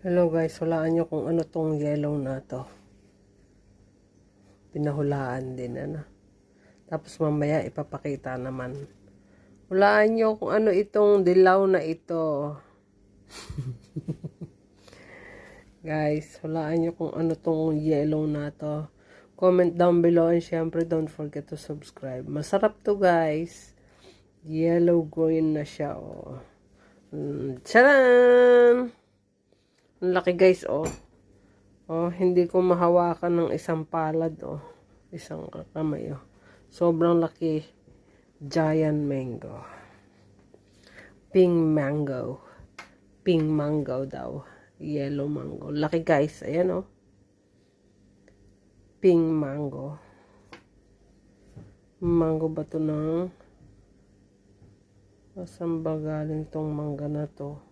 Hello guys, hulaan nyo kung ano tong yellow na to. Pinahulaan din, ano. Tapos mamaya ipapakita naman. Hulaan nyo kung ano itong dilaw na ito. Guys, hulaan nyo kung ano tong yellow na to. Comment down below and syempre don't forget to subscribe. Masarap to guys. Yellow green na siya, oh. Tcharan! Ang laki guys, oh. Oh, hindi ko mahawakan ng isang palad, oh. Isang kamay, oh. Sobrang laki. Giant mango. Pink mango. Pink mango daw. Yellow mango. Laki guys. Ayan, oh. Pink mango. Mango ba ito ng... Saan ba galing tong mangga na to?